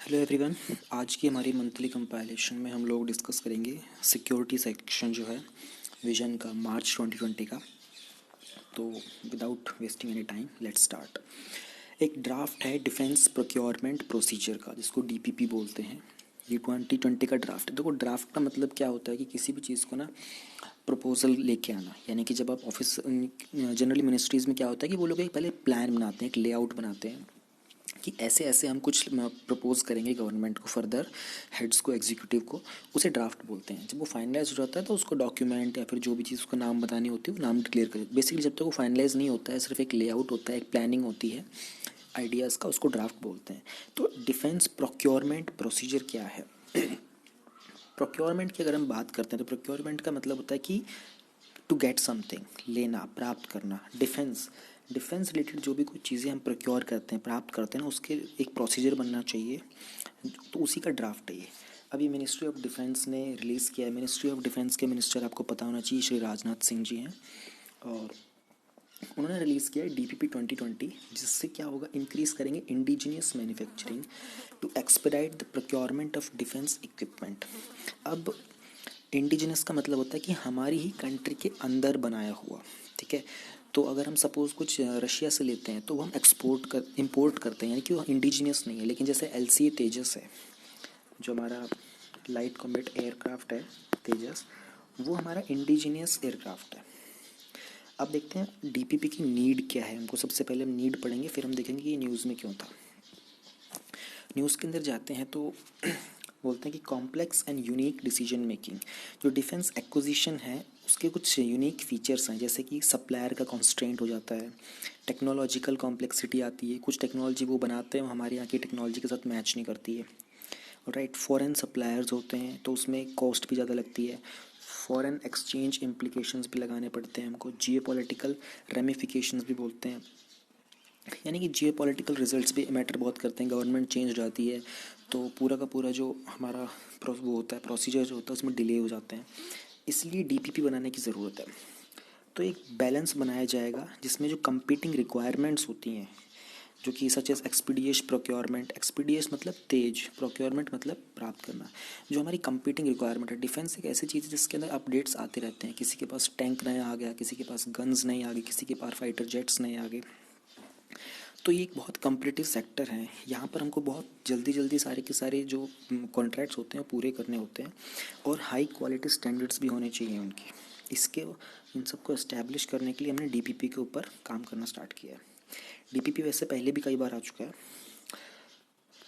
Hello everyone. आज की हमारी मंथली कंपाइलेशन में हम लोग डिस्कस करेंगे सिक्योरिटी सेक्शन जो है विजन का मार्च 2020 का। तो without wasting any time let's start. एक ड्राफ्ट है डिफेंस प्रोक्योरमेंट प्रोसीजर का, जिसको डीपीपी बोलते हैं। ये 2020 का ड्राफ्ट है। देखो, ड्राफ्ट का मतलब क्या होता है कि किसी भी चीज़ को ना प्रपोजल लेके आना, यानी कि जब आप ऑफिस जनरली मिनिस्ट्रीज़ में क्या होता है कि वो लोग एक पहले प्लान बनाते हैं, एक लेआउट बनाते हैं कि ऐसे ऐसे हम कुछ प्रपोज करेंगे गवर्नमेंट को, फर्दर हेड्स को, एग्जीक्यूटिव को। उसे ड्राफ्ट बोलते हैं। जब वो फाइनलाइज हो जाता है तो उसको डॉक्यूमेंट या फिर जो भी चीज़ उसका नाम बतानी होती है वो नाम डिक्लेयर कर। बेसिकली जब तक वो फाइनलाइज नहीं होता है, सिर्फ एक लेआउट होता है, एक प्लानिंग होती है आइडियाज़ का, उसको ड्राफ्ट बोलते हैं। तो डिफेंस प्रोक्योरमेंट प्रोसीजर क्या है? प्रोक्योरमेंट की अगर हम बात करते हैं तो प्रोक्योरमेंट का मतलब होता है कि टू गेट समथिंग, लेना, प्राप्त करना। डिफेंस डिफेंस रिलेटेड जो भी कुछ चीज़ें हम प्रोक्योर करते हैं, प्राप्त करते हैं ना, उसके एक प्रोसीजर बनना चाहिए। तो उसी का ड्राफ्ट है ये। अभी मिनिस्ट्री ऑफ डिफेंस ने रिलीज़ किया है। मिनिस्ट्री ऑफ डिफेंस के मिनिस्टर आपको पता होना चाहिए, श्री राजनाथ सिंह जी हैं। और उन्होंने रिलीज़ किया है डीपीपी 2020, जिससे क्या होगा, इंक्रीज़ करेंगे indigenous manufacturing to expedite the procurement of defence equipment. अब इंडिजिनस का मतलब होता है कि हमारी ही कंट्री के अंदर बनाया हुआ, ठीक है। तो अगर हम सपोज़ कुछ रशिया से लेते हैं तो वो हम इंपोर्ट करते हैं, यानी कि वो इंडिजिनियस नहीं है। लेकिन जैसे LCA तेजस है, जो हमारा लाइट कॉम्बैट एयरक्राफ्ट है तेजस, वो हमारा इंडिजिनियस एयरक्राफ्ट है। अब देखते हैं डीपीपी की नीड क्या है। हमको सबसे पहले हम नीड पढ़ेंगे, फिर हम देखेंगे ये न्यूज़ में क्यों था। न्यूज़ के अंदर जाते हैं तो बोलते हैं कि complex and unique decision making. जो डिफेंस एक्विजिशन है उसके कुछ यूनिक फीचर्स हैं, जैसे कि सप्लायर का कॉन्स्ट्रेंट हो जाता है, टेक्नोलॉजिकल कॉम्प्लेक्सिटी आती है। कुछ टेक्नोलॉजी वो बनाते हैं, हमारे यहाँ की टेक्नोलॉजी के साथ मैच नहीं करती है। राइट, फॉरेन सप्लायर्स होते हैं तो उसमें कॉस्ट भी ज़्यादा लगती है। फॉरेन एक्सचेंज इम्प्लीकेशंस भी लगाने पड़ते हैं हमको। जियो पॉलिटिकल रेमिफिकेशंस भी बोलते हैं, यानी कि जियो पॉलिटिकल रिजल्ट्स भी मैटर बहुत करते हैं। गवर्नमेंट चेंज हो जाती है तो पूरा का पूरा जो हमारा वो होता है, प्रोसीजर जो होता है, उसमें डिले हो जाते हैं। इसलिए डीपीपी बनाने की ज़रूरत है। तो एक बैलेंस बनाया जाएगा जिसमें जो कंपीटिंग रिक्वायरमेंट्स होती हैं, जो कि such as expeditious procurement. Expeditious मतलब तेज, प्रोक्योरमेंट मतलब प्राप्त करना। जो हमारी कंपीटिंग रिक्वायरमेंट है, डिफेंस एक ऐसी चीज़ है जिसके अंदर अपडेट्स आते रहते हैं। किसी के पास टैंक नया आ गया, किसी के पास गन्स नए आ गए, किसी के पास फाइटर जेट्स नए आ गए। तो ये एक बहुत कम्पिटिटिव सेक्टर है। यहाँ पर हमको बहुत जल्दी जल्दी सारे के सारे जो कॉन्ट्रैक्ट्स होते हैं पूरे करने होते हैं, और हाई क्वालिटी स्टैंडर्ड्स भी होने चाहिए उनकी। इसके इन सबको इस्टेब्लिश करने के लिए हमने डीपीपी के ऊपर काम करना स्टार्ट किया है। डीपीपी वैसे पहले भी कई बार आ चुका है।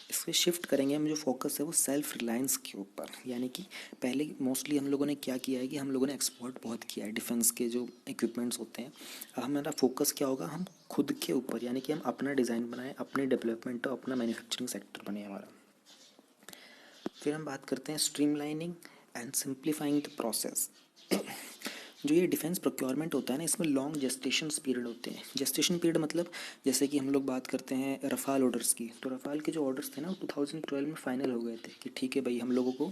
इसमें शिफ्ट करेंगे हम, जो फोकस है वो सेल्फ रिलायंस के ऊपर। यानी कि पहले मोस्टली हम लोगों ने क्या किया है कि हम लोगों ने एक्सपोर्ट बहुत किया है डिफेंस के जो इक्विपमेंट्स होते हैं। अब हमारा फोकस क्या होगा, हम खुद के ऊपर, यानी कि हम अपना डिज़ाइन बनाएं, अपने डेवलपमेंट हो, अपना मैन्युफैक्चरिंग सेक्टर बने हमारा। फिर हम बात करते हैं streamlining and simplifying the process. जो ये डिफेंस प्रोक्योरमेंट होता है ना, इसमें लॉन्ग जेस्टेशन पीरियड होते हैं। जेस्टेशन पीरियड मतलब जैसे कि हम लोग बात करते हैं रफ़ाल ऑर्डर्स की, तो रफ़ाल के जो ऑर्डर्स थे ना वो 2012 में फाइनल हो गए थे कि ठीक है भाई, हम लोगों को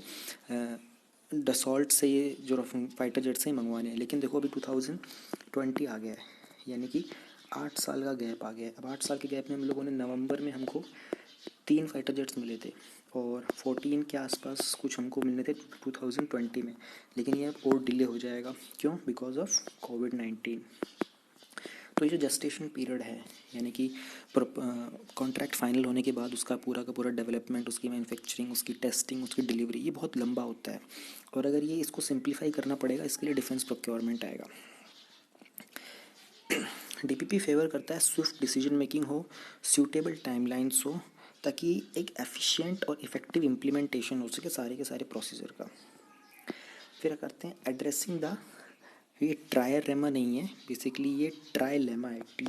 डसॉल्ट से ये जो फाइटर जेट से ही मंगवाने हैं। लेकिन देखो अभी 2020 आ गया है, यानी कि 8 साल का गैप आ गया है। अब 8 साल के गैप में हम लोगों ने नवंबर में हमको 3 फाइटर जेट्स मिले थे, और 14 के आसपास कुछ हमको मिलने थे 2020 में। लेकिन ये अब और डिले हो जाएगा। क्यों? बिकॉज ऑफ कोविड-19। तो ये जो जेस्टेशन पीरियड है, यानी कि कॉन्ट्रैक्ट फाइनल होने के बाद उसका पूरा का पूरा डेवलपमेंट, उसकी मैन्युफैक्चरिंग, उसकी टेस्टिंग, उसकी डिलीवरी, ये बहुत लंबा होता है। और अगर ये इसको सिंप्लीफाई करना पड़ेगा, इसके लिए डिफेंस प्रोक्योरमेंट आएगा। डीपीपी फेवर करता है स्विफ्ट डिसीजन मेकिंग हो, सूटेबल टाइमलाइंस हो, ताकि एक एफिशिएंट और इफ़ेक्टिव इम्प्लीमेंटेशन हो सके सारे के सारे प्रोसीजर का। फिर करते हैं एड्रेसिंग द, ये ट्रायलेमा नहीं है, बेसिकली ये ट्रायलेमा है, TRILEMMA।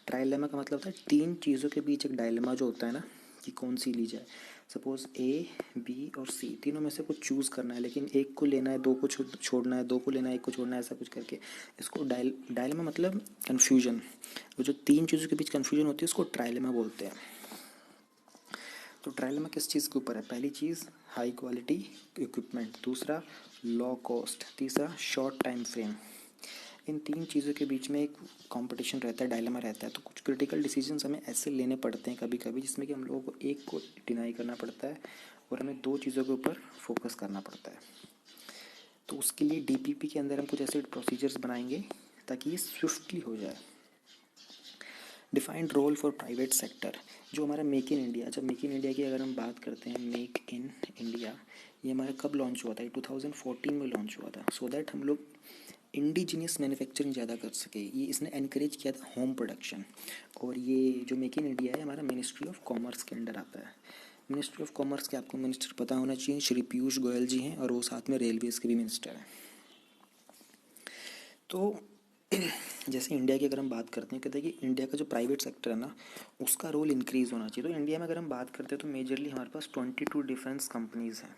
ट्रायलेमा का मतलब होता है 3 चीज़ों के बीच एक डायलेमा जो होता है ना, कि कौन सी ली जाए। सपोज A, B और C, तीनों में से कुछ चूज़ करना है, लेकिन एक को लेना है, दो को छोड़ना है, दो को लेना है, एक को छोड़ना है, ऐसा कुछ करके इसको डायलेमा मतलब कन्फ्यूजन। वो जो 3 चीज़ों के बीच कन्फ्यूजन होती है उसको ट्रायलेमा बोलते हैं। तो ट्रायलेमा किस चीज़ के ऊपर है? पहली चीज़ हाई क्वालिटी इक्विपमेंट, दूसरा लो कॉस्ट, तीसरा शॉर्ट टाइम फ्रेम। इन तीन चीज़ों के बीच में एक कंपटीशन रहता है, डायलेमा रहता है। तो कुछ क्रिटिकल डिसीजंस हमें ऐसे लेने पड़ते हैं कभी कभी, जिसमें कि हम लोगों को एक को डिनाई करना पड़ता है और हमें दो चीज़ों के ऊपर फोकस करना पड़ता है। तो उसके लिए डीपीपी के अंदर हम कुछ ऐसे प्रोसीजर्स बनाएंगे ताकि ये स्विफ्टली हो जाए। Defined role for private sector, जो हमारा मेक इन इंडिया, जब मेक इन इंडिया की अगर हम बात करते हैं, मेक इन इंडिया ये हमारा कब लॉन्च हुआ था? ये 2014 में लॉन्च हुआ था, सो दैट हम लोग इंडिजीनियस मैन्युफैक्चरिंग ज़्यादा कर सके। ये इसने एनकरेज किया था होम प्रोडक्शन। और ये जो मेक इन इंडिया है हमारा मिनिस्ट्री ऑफ कॉमर्स के अंडर आता है। मिनिस्ट्री ऑफ कॉमर्स के आपको मिनिस्टर पता होना चाहिए, श्री पीयूष गोयल जी हैं, और वो साथ में रेलवेज़ के भी मिनिस्टर हैं। तो जैसे इंडिया की अगर हम बात करते हैं, कहते हैं कि इंडिया का जो प्राइवेट सेक्टर है ना, उसका रोल इंक्रीज़ होना चाहिए। तो इंडिया में अगर हम बात करते हैं तो मेजरली हमारे पास 22 डिफेंस कंपनीज़ हैं,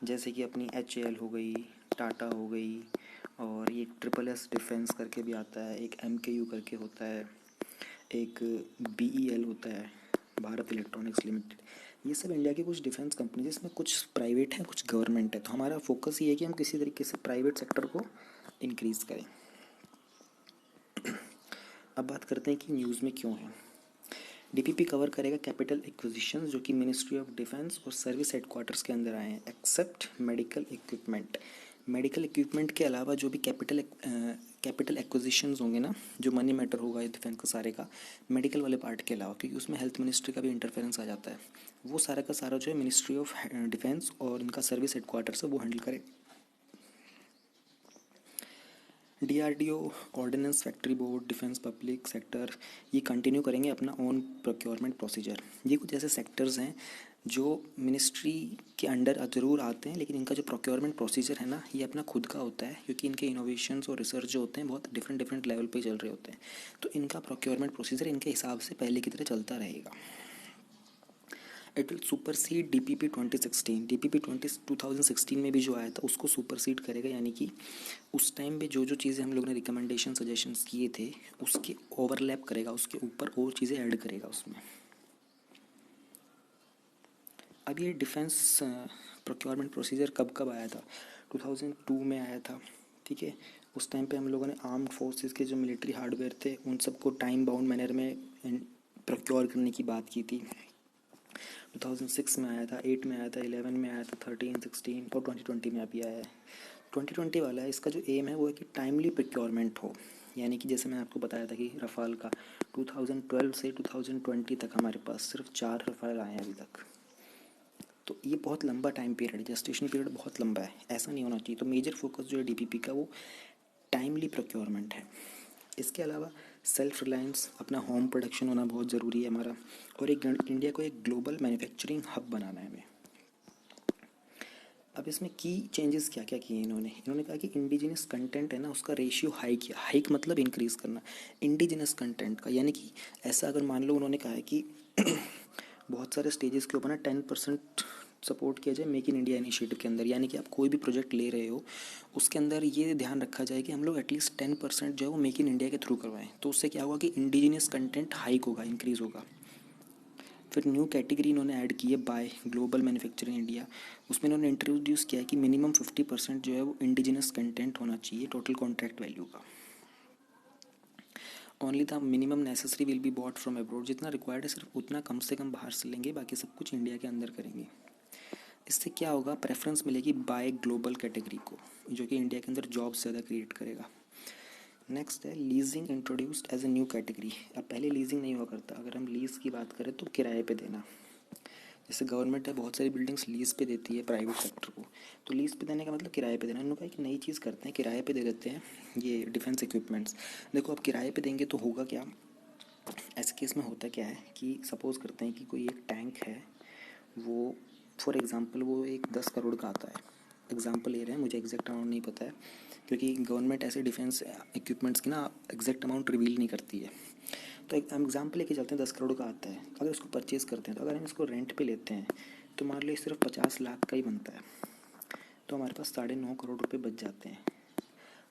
जैसे कि अपनी HAL हो गई, टाटा हो गई, और ये SSS डिफेंस करके भी आता है, एक MKU करके होता है, एक BEL होता है, भारत इलेक्ट्रॉनिक्स लिमिटेड। ये सब इंडिया की कुछ डिफेंस कंपनीज, इसमें कुछ प्राइवेट हैं कुछ गवर्नमेंट है। तो हमारा फोकस ये है कि हम किसी तरीके से प्राइवेट सेक्टर को इंक्रीज़ करें। अब बात करते हैं कि न्यूज़ में क्यों है। डीपीपी कवर करेगा कैपिटल एक्विजिशंस जो कि मिनिस्ट्री ऑफ डिफेंस और सर्विस हेडक्वार्टर्स के अंदर आए हैं, except medical equipment. Medical equipment के अलावा जो भी कैपिटल एक्विजिशंस होंगे ना, जो मनी मैटर होगा डिफेंस का सारे का, मेडिकल वाले पार्ट के अलावा, क्योंकि उसमें हेल्थ मिनिस्ट्री का भी इंटरफेरेंस आ जाता है, वो सारा का सारा जो है मिनिस्ट्री ऑफ डिफेंस और इनका सर्विस हेडक्वार्टर्स है वो हैंडल करेगा। DRDO, ordnance factory board, defence public sector, ये कंटिन्यू करेंगे अपना ओन प्रोक्योरमेंट प्रोसीजर। ये कुछ ऐसे सेक्टर्स हैं जो मिनिस्ट्री के अंडर ज़रूर आते हैं, लेकिन इनका जो प्रोक्योरमेंट प्रोसीजर है ना, ये अपना खुद का होता है, क्योंकि इनके इनोवेशंस और रिसर्च जो होते हैं बहुत डिफरेंट लेवल पे चल रहे होते हैं। तो इनका प्रोक्योरमेंट प्रोसीजर इनके हिसाब से पहले की तरह चलता रहेगा। It will supersede DPP 2016। DPP 2016 में भी जो आया था उसको सुपरसीड करेगा, यानी कि उस टाइम पे जो जो चीज़ें हम लोग ने रिकमेंडेशन सजेशंस किए थे उसके ओवरलैप करेगा, उसके ऊपर और चीज़ें ऐड करेगा उसमें। अब ये डिफेंस प्रोक्योरमेंट प्रोसीजर कब कब आया था? 2002 में आया था, ठीक है। उस टाइम पे हम लोगों ने आर्म्ड फोर्सेस के जो मिलिट्री हार्डवेयर थे उन सबको टाइम बाउंड मैनर में प्रोक्योर करने की बात की थी। 2006 में आया था, 8 में आया था, 11 में आया था, 13, 16 और 2020 में अभी आया है। 2020 वाला है, इसका जो एम है वो है कि टाइमली प्रोक्योरमेंट हो, यानी कि जैसे मैं आपको बताया था कि रफ़ाल का 2012 से 2020 तक हमारे पास सिर्फ 4 रफ़ाल आए हैं अभी तक। तो ये बहुत लंबा टाइम पीरियड है, जेस्टेशन पीरियड बहुत लंबा है, ऐसा नहीं होना चाहिए। तो मेजर फोकस जो है DPP का वो टाइमली प्रोक्योरमेंट है। इसके अलावा सेल्फ रिलायंस, अपना होम प्रोडक्शन होना बहुत ज़रूरी है हमारा, और एक इंडिया को एक ग्लोबल मैन्युफैक्चरिंग हब बनाना है हमें। अब इसमें की चेंजेस क्या क्या किए इन्होंने कहा कि इंडिजिनस कंटेंट है ना, उसका रेशियो हाई किया। हाइक मतलब इंक्रीज़ करना इंडिजिनस कंटेंट का, यानी कि ऐसा अगर मान लो उन्होंने कहा है कि बहुत सारे स्टेजेस के ऊपर ना 10% सपोर्ट किया जाए मेक इन इंडिया इनिशिएटिव के अंदर, यानी कि आप कोई भी प्रोजेक्ट ले रहे हो उसके अंदर ये ध्यान रखा जाए कि हम लोग एटलीस्ट 10% जो है वो मेक इन इंडिया के थ्रू करवाएं। तो उससे क्या होगा कि इंडिजिनस कंटेंट हाइक होगा, इंक्रीज़ होगा। फिर न्यू कैटेगरी इन्होंने ऐड की है बाय ग्लोबल मैन्युफैक्चरिंग इंडिया। उसमें इन्होंने इंट्रोड्यूस किया है कि मिनिमम 50% जो है वो इंडिजिनस कंटेंट होना चाहिए टोटल कॉन्ट्रैक्ट वैल्यू का। Only the minimum necessary will be bought from abroad, जितना रिक्वायर्ड है सिर्फ उतना कम से कम बाहर से लेंगे, बाकी सब कुछ इंडिया के अंदर करेंगे। इससे क्या होगा, प्रेफरेंस मिलेगी बाय ग्लोबल कैटेगरी को, जो कि इंडिया के अंदर जॉब्स ज़्यादा क्रिएट करेगा। नेक्स्ट है leasing introduced as a new category. अब पहले लीजिंग नहीं हुआ करता, अगर हम लीज़ की बात करें तो किराए पे देना। जैसे गवर्नमेंट है बहुत सारी बिल्डिंग्स लीज़ पे देती है प्राइवेट सेक्टर को, तो लीज़ पे देने का मतलब किराए पे देना। इन्होंने कहा कि नई चीज़ करते हैं, किराए पे दे देते हैं ये डिफेंस इक्विपमेंट्स। देखो अब किराए पे देंगे तो होगा क्या, ऐसे केस में होता क्या है कि सपोज़ करते हैं कि कोई एक टैंक है, वो फॉर एग्ज़ाम्पल वो एक 10 करोड़ का आता है, एग्जांपल ले रहे हैं, मुझे एग्जैक्ट अमाउंट नहीं पता है, क्योंकि गवर्नमेंट ऐसे डिफेंस इक्विपमेंट्स की ना एग्जैक्ट अमाउंट रिवील नहीं करती है। तो एक हम एग्जाम्पल लेके चलते हैं, 10 करोड़ का आता है, अगर उसको परचेज़ करते हैं तो अगर हम इसको रेंट पे लेते हैं तो मान लो सिर्फ 50 लाख का ही बनता है, तो हमारे पास 9.5 करोड़ रुपये बच जाते हैं।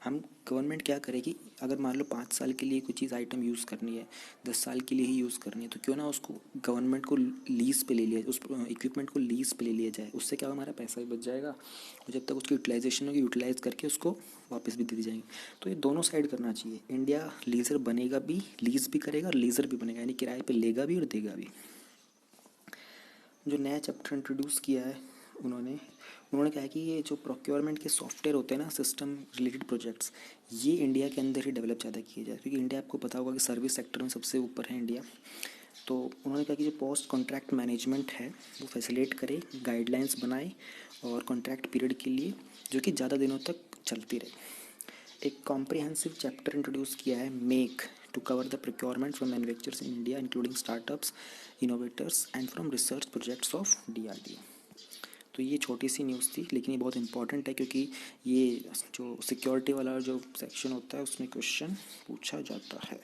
हम गवर्नमेंट क्या करेगी, अगर मान लो 5 साल के लिए कोई चीज़ आइटम यूज़ करनी है, 10 साल के लिए ही यूज़ करनी है, तो क्यों ना उसको गवर्नमेंट को लीज़ पे ले लिया, उस इक्विपमेंट को लीज़ पे ले लिया जाए। उससे क्या हमारा पैसा भी बच जाएगा और जब तक उसकी यूटिलाइजेशन होगी यूटिलाइज करके उसको वापस भी दे दी जाएंगी। तो ये दोनों साइड करना चाहिए। इंडिया लीजर बनेगा भी, लीज़ भी करेगा और लीजर भी बनेगा, यानी किराए पर लेगा भी और देगा भी। जो नया चैप्टर इंट्रोड्यूस किया है उन्होंने उन्होंने कहा कि ये जो प्रोक्योरमेंट के सॉफ्टवेयर होते हैं ना, सिस्टम रिलेटेड प्रोजेक्ट्स, ये इंडिया के अंदर ही डेवलप ज़्यादा किए जाए, क्योंकि इंडिया, आपको पता होगा कि सर्विस सेक्टर में सबसे ऊपर है इंडिया। तो उन्होंने कहा कि जो पोस्ट कॉन्ट्रैक्ट मैनेजमेंट है वो फैसिलिटेट करे, गाइडलाइंस बनाए और कॉन्ट्रैक्ट पीरियड के लिए जो कि ज़्यादा दिनों तक चलती रहे। एक कॉम्प्रिहेंसिव चैप्टर इंट्रोड्यूस किया है make to cover the procurement from manufacturers in India including startups, innovators and from research projects of DRDO। तो ये छोटी सी न्यूज़ थी, लेकिन ये बहुत इंपॉर्टेंट है क्योंकि ये जो सिक्योरिटी वाला जो सेक्शन होता है उसमें क्वेश्चन पूछा जाता है।